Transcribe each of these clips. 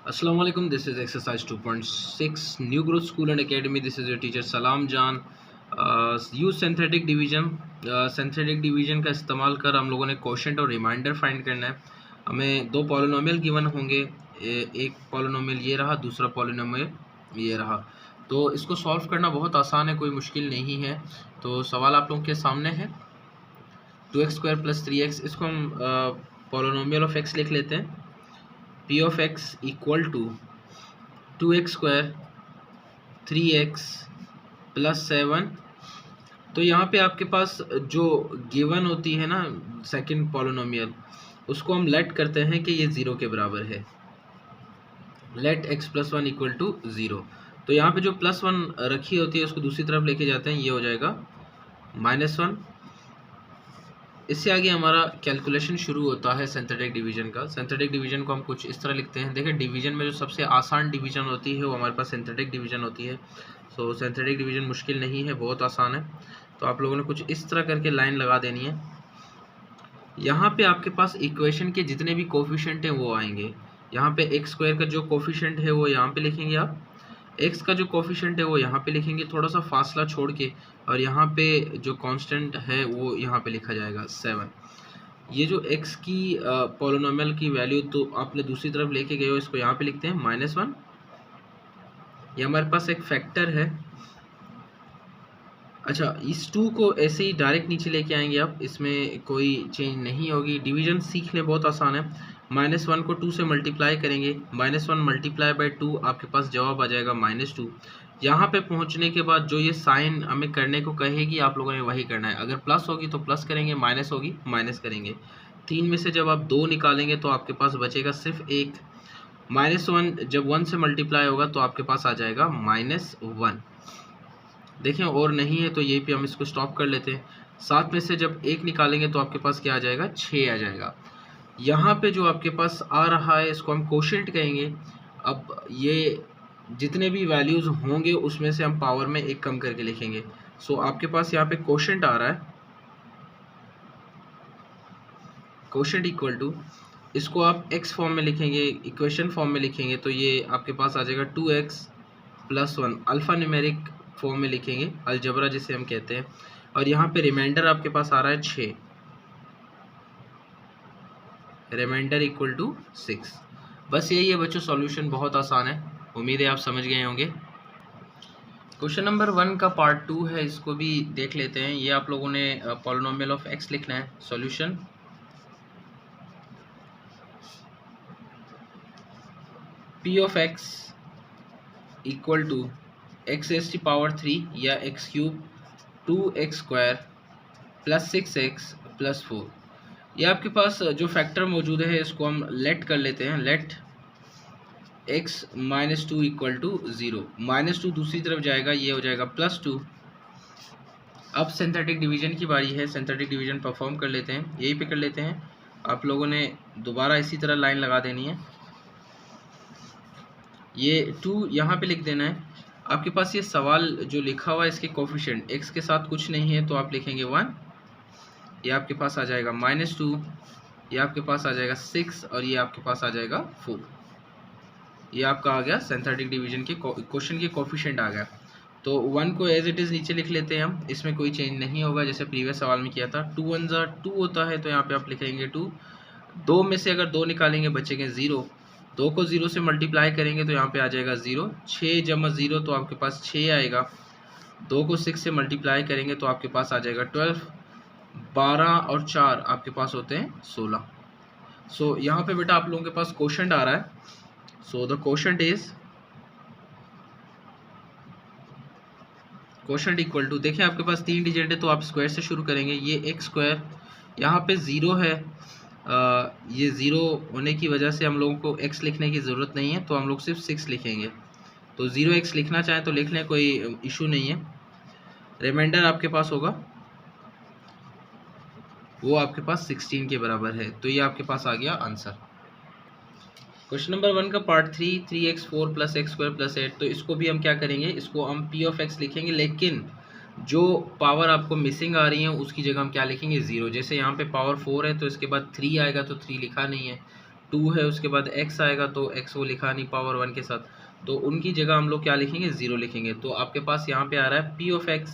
Assalamu alaikum. This is exercise 2.6 New Growth School and Academy. This is your teacher Salam Jan. Use synthetic division. Synthetic division का इस्तेमाल कर हम लोगों ने quotient और reminder find करना है। हमें दो पॉलिनोमियल गिवन होंगे, एक पॉलिनोमियल ये रहा, दूसरा पॉलिनोमियल ये रहा। तो इसको सॉल्व करना बहुत आसान है, कोई मुश्किल नहीं है। तो सवाल आप लोगों के सामने है 2x² + 3x। इसको हम पॉलिनोमियल ऑफ x लिख लेते हैं। p of x equal to 2x² 3x + 7। तो यहाँ पे आपके पास जो गिवन होती है ना सेकंड पॉलिनोमियल, उसको हम लेट करते हैं कि ये 0 के बराबर है। Let x + 1 = 0। तो यहाँ पे जो +1 रखी होती है उसको दूसरी तरफ लेके जाते हैं, ये हो जाएगा -1। इससे आगे हमारा कैलकुलेशन शुरू होता है सिंथेटिक डिवीजन का। सिंथेटिक डिवीजन को हम कुछ इस तरह लिखते हैं। देखिए, डिवीजन में जो सबसे आसान डिवीजन होती है वो हमारे पास सिंथेटिक डिवीजन होती है। सो सिंथेटिक डिवीजन मुश्किल नहीं है, बहुत आसान है। तो आप लोगों ने कुछ इस तरह करके लाइन लगा देनी है। यहाँ पे आपके पास इक्वेशन के जितने भी कोफिशिएंट हैं वो आएंगे। यहाँ पे x² का जो कोफिशिएंट है वो यहाँ पे लिखेंगे आप, x का जो कोफिशिएंट है वो यहाँ पे लिखेंगे थोड़ा सा फासला छोड़ के, और यहाँ पे जो कांस्टेंट है वो यहाँ पे लिखा जाएगा 7। ये जो x की पॉलिनोमियल की वैल्यू तो आपने दूसरी तरफ लेके गए हो, इसको यहाँ पे लिखते हैं -1। ये हमारे पास एक फैक्टर है। अच्छा, इस 2 को ऐसे ही डायरेक्ट नीचे लेके आएंगे आप, इसमें कोई चेंज नहीं होगी। डिवीजन सीखने बहुत आसान है। -1 को 2 से मल्टीप्लाई करेंगे, -1 × 2 आपके पास जवाब आ जाएगा -2। यहाँ पे पहुँचने के बाद जो ये साइन हमें करने को कहेगी आप लोगों ने वही करना है। अगर प्लस होगी तो प्लस करेंगे, माइनस होगी माइनस करेंगे। 3 में से जब आप 2 निकालेंगे तो आपके पास बचेगा सिर्फ 1। -1 जब 1 से मल्टीप्लाई होगा तो आपके पास आ जाएगा -1। देखें, और नहीं है तो यही पे हम इसको स्टॉप कर लेते हैं। 7 में से जब 1 निकालेंगे तो आपके पास क्या आ जाएगा, 6 आ जाएगा। यहाँ पे जो आपके पास आ रहा है इसको हम कोशेंट कहेंगे। अब ये जितने भी वैल्यूज़ होंगे उसमें से हम पावर में 1 कम करके लिखेंगे। सो आपके पास यहाँ पे कोशेंट आ रहा है, कोशेंट इक्वल टू, इसको आप x फॉर्म में लिखेंगे, इक्वेशन फॉर्म में लिखेंगे तो ये आपके पास आ जाएगा 2x + 1। अल्फ़ा न्यूमेरिक फॉर्म में लिखेंगे, अलजबरा जिसे हम कहते हैं। और यहाँ पे रिमाइंडर आपके पास आ रहा है 6, रिमाइंडर इक्वल टू 6। बस यही है बच्चों, सॉल्यूशन बहुत आसान है। उम्मीद है आप समझ गए होंगे। क्वेश्चन नंबर 1 का पार्ट 2 है, इसको भी देख लेते हैं। ये आप लोगों ने पॉलिनोमियल ऑफ x लिखना है। Solution, p of x equal to x³ या x³ 2x² + 6x + 4। ये आपके पास जो फैक्टर मौजूद है इसको हम लेट कर लेते हैं। Late x - 2 = 0। -2 दूसरी तरफ जाएगा, ये हो जाएगा +2। अब सिंथेटिक डिवीजन की बारी है। सिंथेटिक डिवीजन परफॉर्म कर लेते हैं, यही पे कर लेते हैं। आप लोगों ने दोबारा इसी तरह लाइन लगा देनी है। ये 2 यहाँ पे लिख देना है। आपके पास ये सवाल जो लिखा हुआ है इसके कोफिशिएंट x के साथ कुछ नहीं है तो आप लिखेंगे 1। ये आपके पास आ जाएगा -2, ये आपके पास आ जाएगा 6 और ये आपके पास आ जाएगा 4। ये आपका आ गया सिंथेटिक डिवीजन के क्वेश्चन के कोफिशिएंट आ गया। तो 1 को एज इट इज़ नीचे लिख लेते हैं हम, इसमें कोई चेंज नहीं होगा जैसे प्रीवियस सवाल में किया था। 2 × 1 = 2 होता है तो यहाँ पे आप लिखेंगे 2। 2 में से अगर 2 निकालेंगे बचेंगे 0। 2 को 0 से मल्टीप्लाई करेंगे तो यहाँ पे आ जाएगा 0। 6 × 0 तो आपके पास 6 आएगा। 2 को 6 से मल्टीप्लाई करेंगे तो आपके पास आ जाएगा 12। 12 और 4 आपके पास होते हैं 16। सो यहाँ पे बेटा आप लोगों के पास कोशेंट आ रहा है। So the quotient is, quotient equal to, देखिए आपके पास 3 डिजिट है तो आप स्क्वायर से शुरू करेंगे। ये x², यहाँ पे 0 है। ये 0 होने की वजह से हम लोगों को x लिखने की ज़रूरत नहीं है तो हम लोग सिर्फ 6 लिखेंगे। तो 0x लिखना चाहें तो लिख लें, कोई इशू नहीं है। रिमाइंडर आपके पास होगा वो आपके पास 16 के बराबर है। तो ये आपके पास आ गया आंसर। क्वेश्चन नंबर 1 का पार्ट 3, 3x4 + x² + 8। तो इसको भी हम क्या करेंगे, इसको हम p of x लिखेंगे, लेकिन जो पावर आपको मिसिंग आ रही है उसकी जगह हम क्या लिखेंगे, 0। जैसे यहाँ पे पावर 4 है तो इसके बाद 3 आएगा तो 3 लिखा नहीं है। 2 है, उसके बाद x आएगा तो x वो लिखा नहीं पावर 1 के साथ, तो उनकी जगह हम लोग क्या लिखेंगे, 0 लिखेंगे। तो आपके पास यहाँ पे आ रहा है p ऑफ x।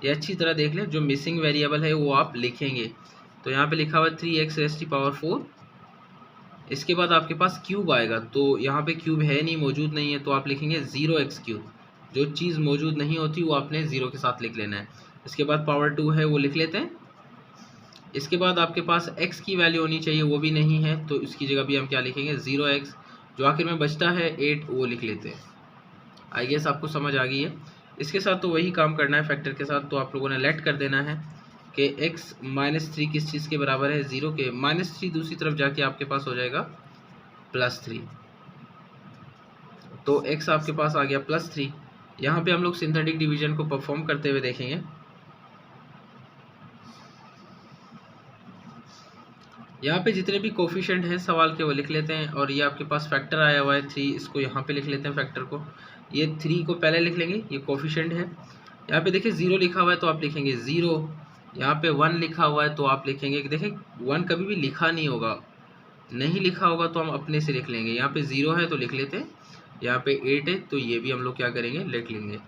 ये अच्छी तरह देख लें, जो मिसिंग वेरिएबल है वो आप लिखेंगे। तो यहाँ पे लिखा हुआ है 3x रेज़ टू पावर 4। इसके बाद आपके पास क्यूब आएगा, तो यहाँ पे क्यूब है नहीं, मौजूद नहीं है, तो आप लिखेंगे 0x क्यूब। जो चीज़ मौजूद नहीं होती वो आपने 0 के साथ लिख लेना है। इसके बाद पावर 2 है वो लिख लेते हैं। इसके बाद आपके पास x की वैल्यू होनी चाहिए, वो भी नहीं है, तो इसकी जगह भी हम क्या लिखेंगे, 0x। जो आखिर में बचता है 8, वो लिख लेते हैं। आई गेस आपको समझ आ गई है। इसके साथ तो वही काम करना है फैक्टर के साथ, तो आप लोगों ने लेट कर देना है कि x -3 किस चीज़ के बराबर है, 0 के। -3 दूसरी तरफ जाके आपके पास हो जाएगा +3। तो x आपके पास आ गया +3। यहाँ पे हम लोग सिंथेटिक डिवीजन को परफॉर्म करते हुए देखेंगे। यहाँ पे जितने भी कोफिशिएंट हैं सवाल के वो लिख लेते हैं, और ये आपके पास फैक्टर आया हुआ है 3, इसको यहाँ पे लिख लेते हैं फैक्टर को। ये 3 को पहले लिख लेंगे, ये कोफिशिएंट है। यहाँ पे देखिए 0 लिखा हुआ है तो आप लिखेंगे 0। यहाँ पे 1 लिखा हुआ है तो आप लिखेंगे कि देखिए 1 कभी भी लिखा नहीं होगा, नहीं लिखा होगा तो हम अपने से लिख लेंगे। यहाँ पे 0 है तो लिख लेते हैं, यहाँ पे 8 है तो ये भी हम लोग क्या करेंगे, लिख लेंगे।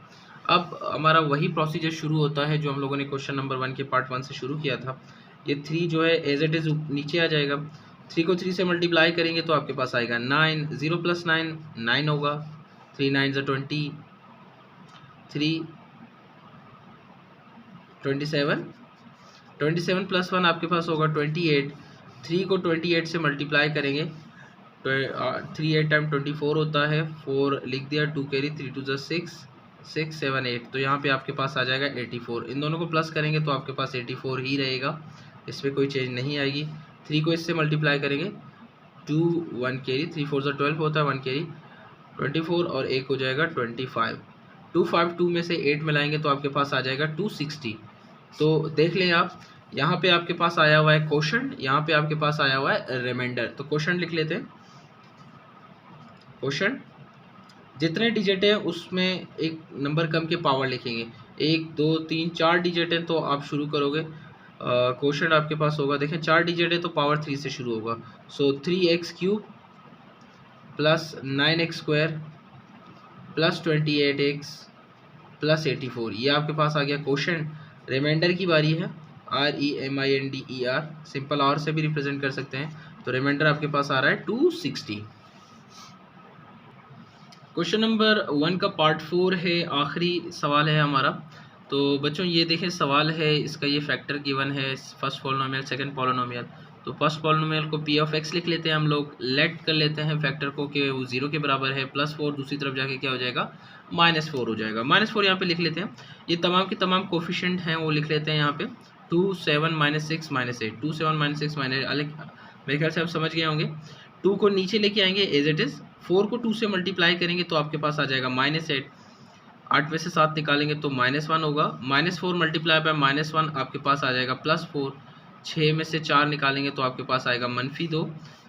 अब हमारा वही प्रोसीजर शुरू होता है जो हम लोगों ने क्वेश्चन नंबर 1 के पार्ट 1 से शुरू किया था। ये 3 जो है एज इट इज़ नीचे आ जाएगा। 3 को 3 से मल्टीप्लाई करेंगे तो आपके पास आएगा 9। 0 + 9 9 होगा। 3 9 ज़ा 20, 3 27, 27 + 1 आपके पास होगा 28। 3 को 28 से मल्टीप्लाई करेंगे तो 3 8 टाइम 24 होता है, 4 लिख दिया, 2 कैरी, 3 2 ज़ा 6, 6 7 8, तो यहाँ पे आपके पास आ जाएगा 84। इन दोनों को प्लस करेंगे तो आपके पास 84 ही रहेगा, इसमें कोई चेंज नहीं आएगी। 3 को इससे मल्टीप्लाई करेंगे, 2 1 कैरी, 3 4 ज़ा 12 होता है, 1 कैरी 24, और 1 हो जाएगा 25। 252 में से 8 मिलाएंगे तो आपके पास आ जाएगा 260। तो देख लें आप, यहाँ पे आपके पास आया हुआ है क्वोशंट, यहाँ पे आपके पास आया हुआ है रिमाइंडर। तो क्वोशंट लिख लेते हैं। क्वोशंट जितने डिजिट है उसमें एक नंबर कम के पावर लिखेंगे। 1 2 3 4 डिजिट है तो आप शुरू करोगे, क्वोशंट आपके पास होगा, देखें 4 डिजिट है तो पावर 3 से शुरू होगा। सो 3x³ plus 9x² plus 28x plus 84, ये आपके पास आ गया क्वोशंट। रिमाइंडर की बारी है, REMINDER, सिंपल और से भी रिप्रेजेंट कर सकते हैं। तो रिमाइंडर आपके पास आ रहा है 260। क्वेश्चन नंबर 1 का पार्ट 4 है, आखिरी सवाल है हमारा। तो बच्चों ये देखें सवाल है, इसका ये फैक्टर गिवन है, फर्स्ट पॉलिनोमियल, सेकंड पॉलिनोमियल। तो फर्स्ट पॉलिनोमियल को p ऑफ x लिख लेते हैं हम लोग, लेट कर लेते हैं फैक्टर को कि वो 0 के बराबर है, +4 दूसरी तरफ जाके क्या हो जाएगा, -4 हो जाएगा। -4 यहाँ पे लिख लेते हैं। ये तमाम के तमाम कोफिशिएंट हैं वो लिख लेते हैं यहाँ पे। 2 7 -6 -8, 2 7 -6 मेरे ख्याल से आप समझ गए होंगे। 2 को नीचे लेके आएंगे एज इट इज़, 4 को 2 से मल्टीप्लाई करेंगे तो आपके पास आ जाएगा -8। 8 में से 7 निकालेंगे तो -1 होगा। -4 मल्टीप्लाई बाय -1 आपके पास आ जाएगा +4। 6 में से 4 निकालेंगे तो आपके पास आएगा -2।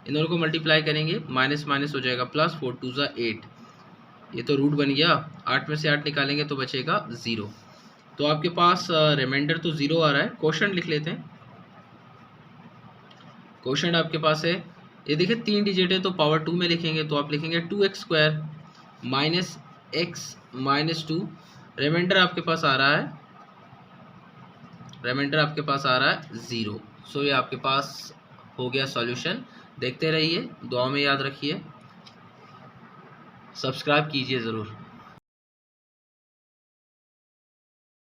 इन दोनों को मल्टीप्लाई करेंगे, माइनस माइनस हो जाएगा +4 2 ज़ा 8, ये तो रूट बन गया। 8 में से 8 निकालेंगे तो बचेगा 0। तो आपके पास रिमाइंडर तो 0 आ रहा है। क्वोशंट लिख लेते हैं। क्वोशंट आपके पास है, ये देखिए 3 डिजिट है तो पावर 2 में लिखेंगे तो आप लिखेंगे 2x² minus x minus 2। Reminder आपके पास आ रहा है, रिमाइंडर आपके पास आ रहा है 0। सो ये आपके पास हो गया सॉल्यूशन। देखते रहिए, दुआ में याद रखिए, सब्सक्राइब कीजिए ज़रूर।